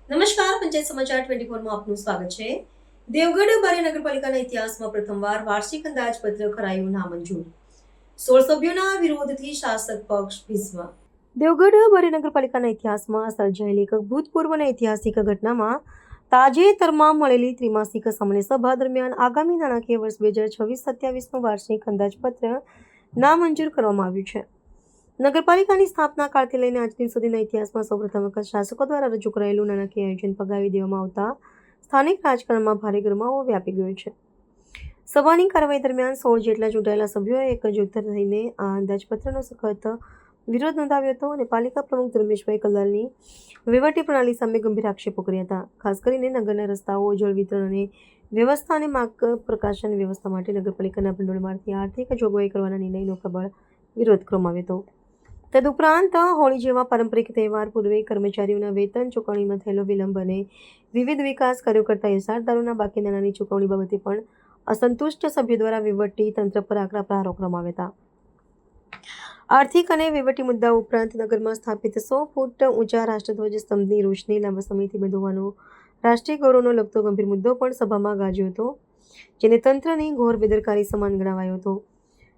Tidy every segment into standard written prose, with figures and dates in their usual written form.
નમસ્કાર, પંચાયત સમાચાર 24 માં આપનું સ્વાગત છે। દેવગઢ બારી નગરપાલિકાના ઇતિહાસમાં પ્રથમવાર વાર્ષિક અંદાજપત્ર કરાયું નામંજૂર। 16 સભ્યોના વિરોધથી શાસક પક્ષ ભીષ્મ। દેવગઢ બારી નગરપાલિકાના ઇતિહાસમાં સર્જાયેલી એક ભૂતપૂર્વ અને ઐતિહાસિક ઘટનામાં તાજેતરમાં મળેલી ત્રિમાસિક સામાન્ય સભા દરમિયાન આગામી નાણાકીય વર્ષ 2026-27નું વાર્ષિક અંદાજપત્ર નામંજૂર કરવામાં આવ્યું છે। નગરપાલિકાની સ્થાપના કાળથી લઈને આજ દિન સુધીના ઇતિહાસમાં સૌપ્રથમ વખત શાસકો દ્વારા રજૂ કરાયેલું નાણાકીય આયોજન ફગાવી દેવામાં આવતા સ્થાનિક રાજકારણમાં ભારે ગરમાવો વ્યાપી ગયો છે। સભાની કાર્યવાહી દરમિયાન 16 જેટલા ચૂંટાયેલા સભ્યોએ એક જૂથ થઈને આ અંદાજપત્રનો સખત વિરોધ નોંધાવ્યો હતો અને પાલિકા પ્રમુખ ધર્મેશભાઈ કલાલની વહીવટી પ્રણાલી સામે ગંભીર આક્ષેપો કર્યા હતા। ખાસ કરીને નગરના રસ્તાઓ, જળ વિતરણ અને વ્યવસ્થા અને માર્ગ પ્રકાશન વ્યવસ્થા માટે નગરપાલિકાના ભંડોળમાંથી આર્થિક જોગવાઈ કરવાના નિર્ણયનો પ્રબળ વિરોધ કરવામાં આવ્યો હતો। તદુપરાંત હોળી જેવા પારંપરિક તહેવાર પૂર્વે કર્મચારીઓના વેતન ચૂકવણીમાં થયેલો વિલંબ અને વિવિધ વિકાસ કાર્યો કરતા ઇજારદારોના બાકી નાણાંની ચૂકવણી બાબતે પણ અસંતુષ્ટ સભ્યો દ્વારા વહીવટી તંત્ર પર આકરા પ્રહારો કરવામાં આવ્યા હતા। આર્થિક અને વહીવટી મુદ્દાઓ ઉપરાંત નગરમાં સ્થાપિત 100 ફૂટ ઊંચા રાષ્ટ્રધ્વજ સ્તંભની રોશની લાંબા સમયથી બંધ હોવાનો રાષ્ટ્રીય ગૌરવનો લગતો ગંભીર મુદ્દો પણ સભામાં ગાજ્યો હતો, જેને તંત્રની ઘોર બેદરકારી સમાન ગણાવાયો હતો।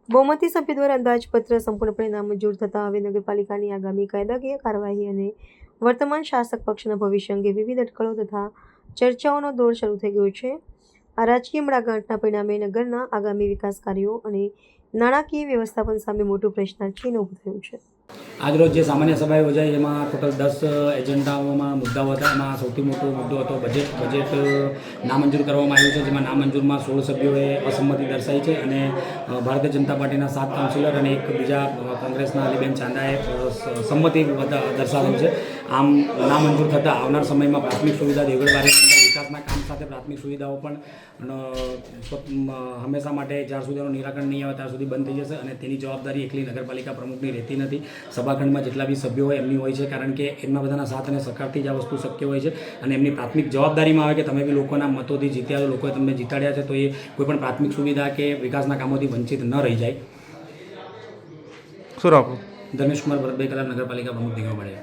બહુમતી સભ્ય દ્વારા અંદાજપત્ર સંપૂર્ણપણે નામંજૂર થતાં હવે નગરપાલિકાની આગામી કાયદાકીય કાર્યવાહી અને વર્તમાન શાસક પક્ષના ભવિષ્ય અંગે વિવિધ અટકળો તથા ચર્ચાઓનો દોર શરૂ થઈ ગયો છે। આ રાજકીય મડાગાંઠના પરિણામે નગરના આગામી વિકાસ કાર્યો અને નાણાકીય વ્યવસ્થાપન સામે મોટું પ્રશ્નાર્થ ચિહ્ન ઊભું થયું છે। આજરોજ જે સામાન્ય સભા યોજાઈ એમાં ટોટલ 10 એજન્ડાઓમાં મુદ્દાઓ હતા। એમાં સૌથી મોટો મુદ્દો હતો બજેટ નામંજૂર કરવામાં આવ્યું છે, જેમાં નામંજૂરમાં 16 સભ્યોએ અસંમતિ દર્શાવી છે અને ભારતીય જનતા પાર્ટીના 7 કાઉન્સિલર અને એક બીજા કોંગ્રેસના અલીબેન ચાંદાએ સંમતિ દર્શાવેલ છે। આમ નામંજૂર થતાં આવનાર સમયમાં પ્રાથમિક સુવિધા દેવગઢ બારી વિકાસના કામ સાથે પ્રાથમિક સુવિધાઓ પણ હંમેશા માટે જ્યાં સુધીનું નિરાકરણ નહીં આવે ત્યાં સુધી બંધ થઈ જશે અને તેની જવાબદારી એકલી નગરપાલિકા પ્રમુખની રહેતી નથી। સભાખંડમાં જેટલા બી સભ્યો હોય એમની હોય છે, કારણ કે એમના બધાના સાથ અને સહકારથી જ આ વસ્તુ શક્ય હોય છે અને એમની પ્રાથમિક જવાબદારીમાં આવે કે તમે બી લોકોના મતોથી જીત્યા, લોકોએ તમને જીતાડ્યા છે, તો એ કોઈપણ પ્રાથમિક સુવિધા કે વિકાસના કામોથી વંચિત ન રહી જાય। શું રાખો? ધર્મેશ કુમાર ભરતભાઈ કલાલ, નગરપાલિકા પ્રમુખ દેવગઢ બારી।